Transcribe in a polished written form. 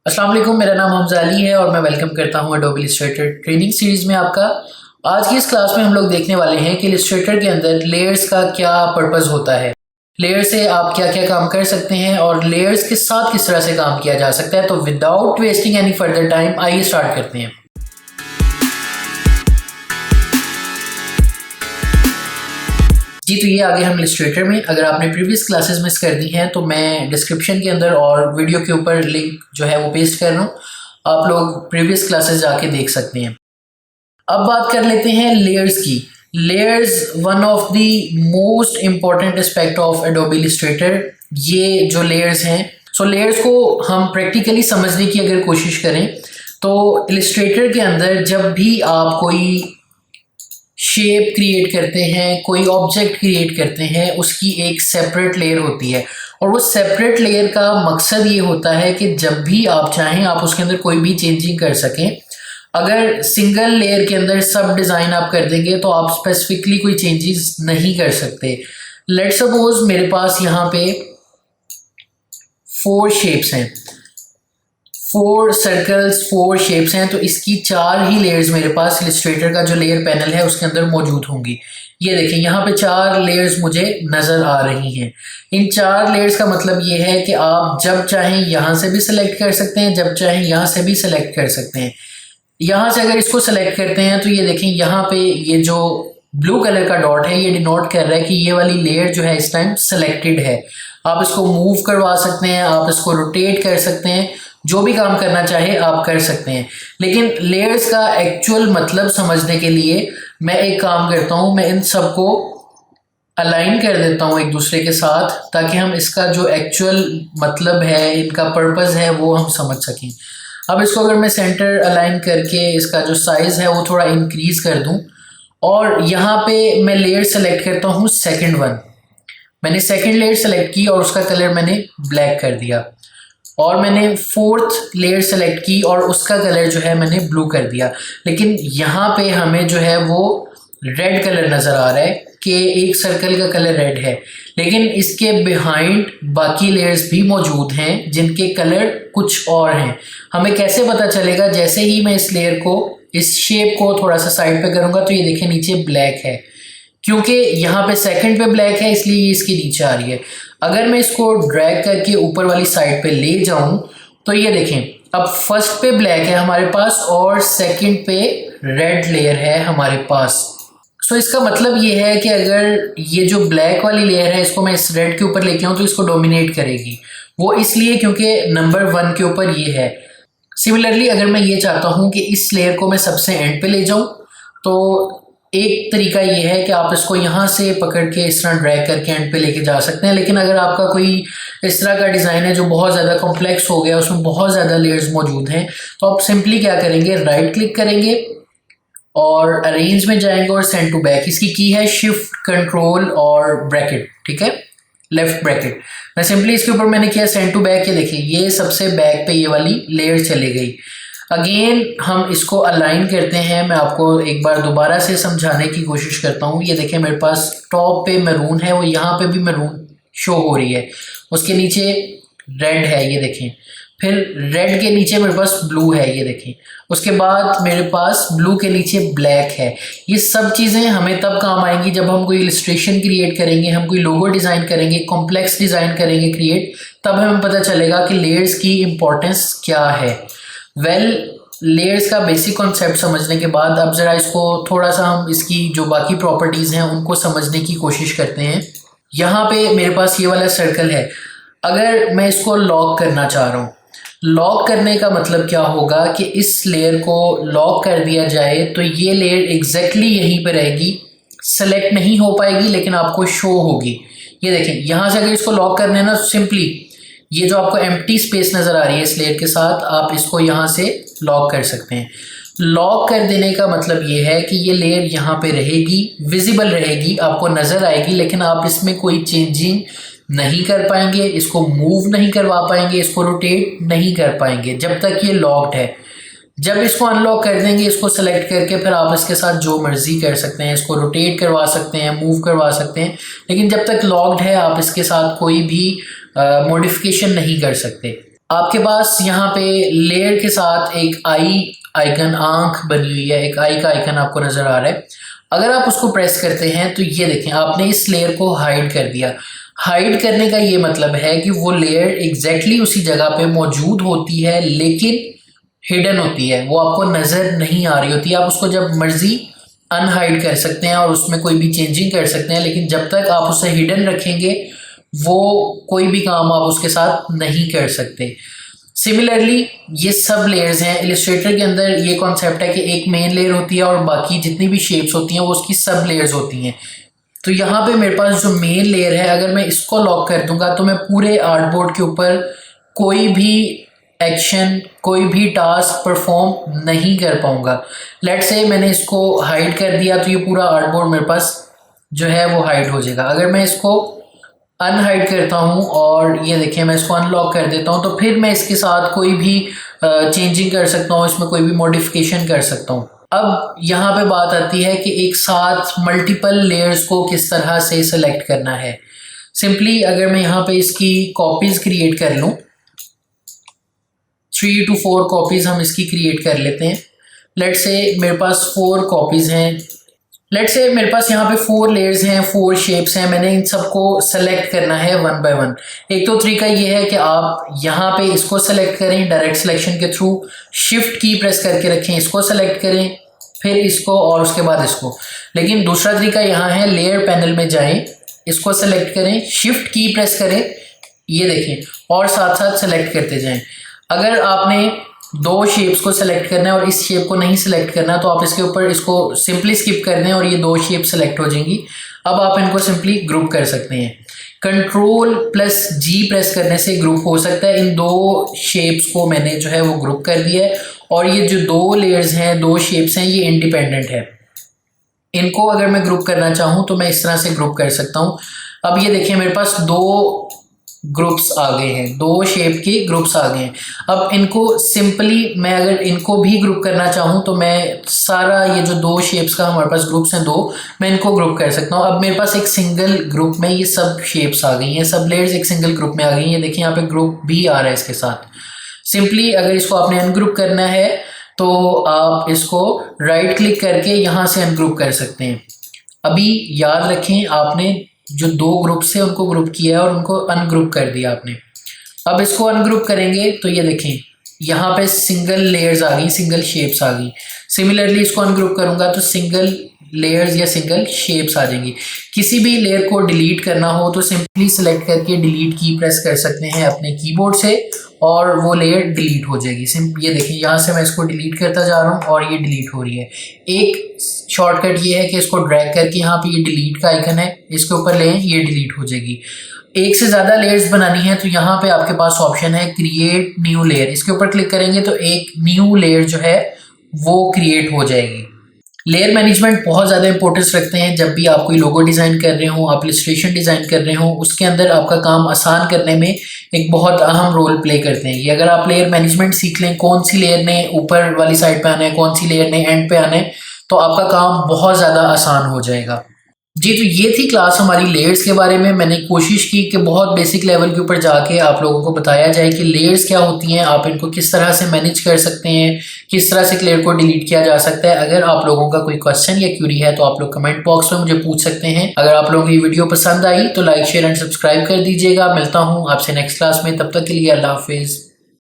अस्सलाम वालेकुम, मेरा नाम हमजा अली है और मैं वेलकम करता हूं एडोबी इलस्ट्रेटर ट्रेनिंग सीरीज़ में आपका। आज की इस क्लास में हम लोग देखने वाले हैं कि इलस्ट्रेटर के अंदर लेयर्स का क्या पर्पस होता है, लेयर से आप क्या क्या काम कर सकते हैं और लेयर्स के साथ किस तरह से काम किया जा सकता है। तो without wasting any further time आइए स्टार्ट करते हैं। जी, तो ये आगे हम इलस्ट्रेटर में, अगर आपने प्रीवियस क्लासेस मिस कर दी हैं तो मैं डिस्क्रिप्शन के अंदर और वीडियो के ऊपर लिंक जो है वो पेस्ट कर रहा हूँ, आप लोग प्रीवियस क्लासेस जाके देख सकते हैं। अब बात कर लेते हैं लेयर्स की। Layers one of the most important aspect of Adobe Illustrator. ये जो लेयर्स हैं, सो लेयर्स को हम प्रैक्टिकली समझने की अगर कोशिश करें तो इलस्ट्रेटर के अंदर जब भी आप कोई शेप क्रिएट करते हैं, कोई ऑब्जेक्ट क्रिएट करते हैं, उसकी एक सेपरेट लेयर होती है और वो सेपरेट लेयर का मकसद ये होता है कि जब भी आप चाहें आप उसके अंदर कोई भी चेंजिंग कर सकें। अगर सिंगल लेयर के अंदर सब डिज़ाइन आप कर देंगे तो आप स्पेसिफिकली कोई चेंजेस नहीं कर सकते। लेट्स सपोज मेरे पास यहाँ पे 4 शेप्स हैं, 4 सर्कल्स, 4 शेप्स हैं, तो इसकी 4 ही लेयर्स मेरे पास इलस्ट्रेटर का जो लेयर पैनल है उसके अंदर मौजूद होंगी। ये देखें, यहाँ पे 4 लेयर्स मुझे नज़र आ रही हैं। इन 4 लेयर्स का मतलब ये है कि आप जब चाहें यहाँ से भी सिलेक्ट कर सकते हैं, जब चाहें यहाँ से भी सिलेक्ट कर सकते हैं। यहाँ से अगर इसको सेलेक्ट करते हैं तो ये देखें, यहाँ पे ये जो ब्लू कलर का डॉट है ये डिनोट कर रहा है कि ये वाली लेयर जो है इस टाइम सेलेक्टेड है। आप इसको मूव करवा सकते हैं, आप इसको रोटेट कर सकते हैं, जो भी काम करना चाहे आप कर सकते हैं। लेकिन लेयर्स का एक्चुअल मतलब समझने के लिए मैं एक काम करता हूँ, मैं इन सबको अलाइन कर देता हूँ एक दूसरे के साथ, ताकि हम इसका जो एक्चुअल मतलब है, इनका पर्पस है, वो हम समझ सकें। अब इसको अगर मैं सेंटर अलाइन करके इसका जो साइज़ है वो थोड़ा इंक्रीज कर दूं और यहाँ पे मैं लेयर सेलेक्ट करता हूँ सेकंड वन। मैंने सेकंड लेयर सेलेक्ट की और उसका कलर मैंने ब्लैक कर दिया और मैंने 4th लेयर सेलेक्ट की और उसका कलर जो है मैंने ब्लू कर दिया। लेकिन यहाँ पे हमें जो है वो रेड कलर नज़र आ रहा है कि एक सर्कल का कलर रेड है, लेकिन इसके बिहाइंड बाकी लेयर्स भी मौजूद हैं जिनके कलर कुछ और हैं। हमें कैसे पता चलेगा? जैसे ही मैं इस लेयर को, इस शेप को थोड़ा सा साइड पे करूँगा तो ये देखें नीचे ब्लैक है, क्योंकि यहाँ पे सेकंड पे ब्लैक है इसलिए ये इसके नीचे आ रही है। अगर मैं इसको ड्रैग करके ऊपर वाली साइड पे ले जाऊं तो ये देखें, अब फर्स्ट पे ब्लैक है हमारे पास और सेकंड पे रेड लेयर है हमारे पास। सो इसका मतलब ये है कि अगर ये जो ब्लैक वाली लेयर है इसको मैं इस रेड के ऊपर लेके आऊँ तो इसको डोमिनेट करेगी। वो इसलिए क्योंकि नंबर 1 के ऊपर ये है। सिमिलरली अगर मैं ये चाहता हूँ कि इस लेयर को मैं सबसे एंड पे ले जाऊँ तो एक तरीका ये है कि आप इसको यहाँ से पकड़ के इस तरह ड्रैग करके एंड पे लेके जा सकते हैं। लेकिन अगर आपका कोई इस तरह का डिज़ाइन है जो बहुत ज़्यादा कॉम्प्लेक्स हो गया, उसमें बहुत ज़्यादा लेयर्स मौजूद हैं, तो आप सिंपली क्या करेंगे, राइट क्लिक करेंगे और अरेंज में जाएंगे और सेंड टू बैक। इसकी की है शिफ्ट कंट्रोल और ब्रैकेट, ठीक है, लेफ्ट ब्रैकेट। मैं सिंपली इसके ऊपर मैंने किया सेंड टू बैक, ये देखिए ये सबसे बैक पे ये वाली लेयर चली गई। अगेन हम इसको अलाइन करते हैं, मैं आपको एक बार दोबारा से समझाने की कोशिश करता हूँ। ये देखिए मेरे पास टॉप पे मैरून है, वो यहाँ पे भी मैरून शो हो रही है, उसके नीचे रेड है, ये देखें, फिर रेड के नीचे मेरे पास ब्लू है, ये देखें, उसके बाद मेरे पास ब्लू के नीचे ब्लैक है। ये सब चीज़ें हमें तब काम आएंगी जब हम कोई इलस्ट्रेशन क्रिएट करेंगे, हम कोई लोगो डिज़ाइन करेंगे, कॉम्प्लेक्स डिज़ाइन करेंगे क्रिएट, तब हमें पता चलेगा कि लेयर्स की इम्पोर्टेंस क्या है। लेयर्स का बेसिक कॉन्सेप्ट समझने के बाद अब ज़रा इसको थोड़ा सा हम इसकी जो बाकी प्रॉपर्टीज़ हैं उनको समझने की कोशिश करते हैं। यहाँ पे मेरे पास ये वाला सर्कल है, अगर मैं इसको लॉक करना चाह रहा हूँ, लॉक करने का मतलब क्या होगा कि इस लेयर को लॉक कर दिया जाए तो ये लेयर एग्जैक्टली यहीं पे रहेगी, सेलेक्ट नहीं हो पाएगी लेकिन आपको शो होगी। ये देखें, यहाँ से अगर इसको लॉक करना है ना, सिंपली ये जो आपको एम्प्टी स्पेस नज़र आ रही है इस लेयर के साथ, आप इसको यहाँ से लॉक कर सकते हैं। लॉक कर देने का मतलब ये है कि ये लेयर यहाँ पे रहेगी, विजिबल रहेगी, आपको नज़र आएगी, लेकिन आप इसमें कोई चेंजिंग नहीं कर पाएंगे, इसको मूव नहीं करवा पाएंगे, इसको रोटेट नहीं कर पाएंगे जब तक ये लॉक्ड है। जब इसको अनलॉक कर देंगे, इसको सेलेक्ट करके फिर आप इसके साथ जो मर्जी कर सकते हैं, इसको रोटेट करवा सकते हैं, मूव करवा सकते हैं, लेकिन जब तक लॉक्ड है आप इसके साथ कोई भी मॉडिफिकेशन नहीं कर सकते। आपके पास यहाँ पे लेयर के साथ एक आई आइकन, आंख बनी हुई है, एक आई का आइकन आपको नजर आ रहा है। अगर आप उसको प्रेस करते हैं तो ये देखें आपने इस लेयर को हाइड कर दिया। हाइड करने का ये मतलब है कि वो लेयर एग्जैक्टली उसी जगह पे मौजूद होती है लेकिन हिडन होती है, वो आपको नज़र नहीं आ रही होती। आप उसको जब मर्जी अनहाइड कर सकते हैं और उसमें कोई भी चेंजिंग कर सकते हैं, लेकिन जब तक आप उसे हिडन रखेंगे वो कोई भी काम आप उसके साथ नहीं कर सकते। सिमिलरली ये सब लेयर्स हैं। इलिस्ट्रेटर के अंदर ये कॉन्सेप्ट है कि एक मेन लेयर होती है और बाकी जितनी भी शेप्स होती हैं वो उसकी सब लेयर्स होती हैं। तो यहाँ पे मेरे पास जो मेन लेयर है, अगर मैं इसको लॉक कर दूंगा तो मैं पूरे आर्टबोर्ड के ऊपर कोई भी एक्शन, कोई भी टास्क परफॉर्म नहीं कर पाऊंगा। लेट्स से मैंने इसको हाइड कर दिया तो ये पूरा आर्टबोर्ड मेरे पास जो है वो हाइड हो जाएगा। अगर मैं इसको अनहाइड करता हूँ और ये देखिए मैं इसको अनलॉक कर देता हूँ तो फिर मैं इसके साथ कोई भी चेंजिंग कर सकता हूँ, इसमें कोई भी मॉडिफिकेशन कर सकता हूँ। अब यहाँ पे बात आती है कि एक साथ मल्टीपल लेयर्स को किस तरह से सेलेक्ट करना है। सिंपली अगर मैं यहाँ पे इसकी कॉपीज क्रिएट कर लूँ, 3 to 4 कॉपीज हम इसकी क्रिएट कर लेते हैं। लेट्स से मेरे पास 4 कॉपीज हैं, लेट्स से मेरे पास यहाँ पे 4 लेयर्स हैं, 4 शेप्स हैं। मैंने इन सबको सेलेक्ट करना है वन बाय वन। एक तो तरीका ये है कि आप यहाँ पे इसको सेलेक्ट करें डायरेक्ट सिलेक्शन के थ्रू, शिफ्ट की प्रेस करके रखें, इसको सेलेक्ट करें, फिर इसको और उसके बाद इसको। लेकिन दूसरा तरीका यहाँ है, लेयर पैनल में जाएं, इसको सेलेक्ट करें, शिफ्ट की प्रेस करें, ये देखें, और साथ साथ सेलेक्ट करते जाएं। अगर आपने 2 शेप्स को सेलेक्ट करना है और इस शेप को नहीं सेलेक्ट करना तो आप इसके ऊपर इसको सिंपली स्किप कर दें और ये 2 शेप सेलेक्ट हो जाएंगी। अब आप इनको सिंपली ग्रुप कर सकते हैं। Ctrl+G प्रेस करने से ग्रुप हो सकता है। इन 2 शेप्स को मैंने जो है वो ग्रुप कर दिया है और ये जो 2 लेयर्स हैं, 2 शेप्स हैं, ये इंडिपेंडेंट है। इनको अगर मैं ग्रुप करना चाहूँ तो मैं इस तरह से ग्रुप कर सकता हूँ। अब ये देखिए मेरे पास 2 ग्रुप्स आ गए हैं, 2 शेप के ग्रुप्स आ गए हैं। अब इनको सिंपली मैं अगर इनको भी ग्रुप करना चाहूँ तो मैं सारा ये जो 2 शेप्स का हमारे पास ग्रुप्स हैं 2, मैं इनको ग्रुप कर सकता हूँ। अब मेरे पास एक सिंगल ग्रुप में ये सब शेप्स आ गई हैं, सब लेयर्स एक सिंगल ग्रुप में आ गई हैं। देखिए यहाँ पे ग्रुप भी आ रहा है इसके साथ। सिंपली अगर इसको आपने अनग्रुप करना है तो आप इसको राइट क्लिक करके यहाँ से अनग्रुप कर सकते हैं। अभी याद रखें आपने जो 2 ग्रुप से उनको ग्रुप किया है और उनको अनग्रुप कर दिया आपने। अब इसको अनग्रुप करेंगे तो ये देखें यहाँ पे सिंगल लेयर्स आ गई, सिंगल शेप्स आ गई। सिमिलरली इसको अनग्रुप करूंगा तो सिंगल लेयर्स या सिंगल शेप्स आ जाएंगी। किसी भी लेयर को डिलीट करना हो तो सिंपली सेलेक्ट करके डिलीट की प्रेस कर सकते हैं अपने कीबोर्ड से और वो लेयर डिलीट हो जाएगी। ये देखिए यहाँ से मैं इसको डिलीट करता जा रहा हूँ और ये डिलीट हो रही है। एक शॉर्टकट ये है कि इसको ड्रैग करके यहाँ पे ये डिलीट का आइकन है, इसके ऊपर लें, ये डिलीट हो जाएगी। एक से ज़्यादा लेयर्स बनानी है तो यहाँ पे आपके पास ऑप्शन है क्रिएट न्यू लेयर, इसके ऊपर क्लिक करेंगे तो एक न्यू लेयर जो है वो क्रिएट हो जाएगी। लेयर मैनेजमेंट बहुत ज़्यादा इंपॉर्टेंस रखते हैं। जब भी आप कोई लोगो डिज़ाइन कर रहे हो, आप इलस्ट्रेशन डिज़ाइन कर रहे हो, उसके अंदर आपका काम आसान करने में एक बहुत अहम रोल प्ले करते हैं। ये अगर आप लेयर मैनेजमेंट सीख लें, कौन सी लेयर ने ऊपर वाली साइड पे आना है, कौन सी लेयर ने एंड पे आना है, तो आपका काम बहुत ज़्यादा आसान हो जाएगा। जी, तो ये थी क्लास हमारी लेयर्स के बारे में। मैंने कोशिश की कि बहुत बेसिक लेवल के ऊपर जाके आप लोगों को बताया जाए कि लेयर्स क्या होती हैं, आप इनको किस तरह से मैनेज कर सकते हैं, किस तरह से लेयर को डिलीट किया जा सकता है। अगर आप लोगों का कोई क्वेश्चन या क्यूरी है तो आप लोग कमेंट बॉक्स में मुझे पूछ सकते हैं। अगर आप लोगों को ये वीडियो पसंद आई तो लाइक, शेयर एंड सब्सक्राइब कर दीजिएगा। मिलता हूँ आपसे नेक्स्ट क्लास में, तब तक के लिए अल्लाह हाफिज़।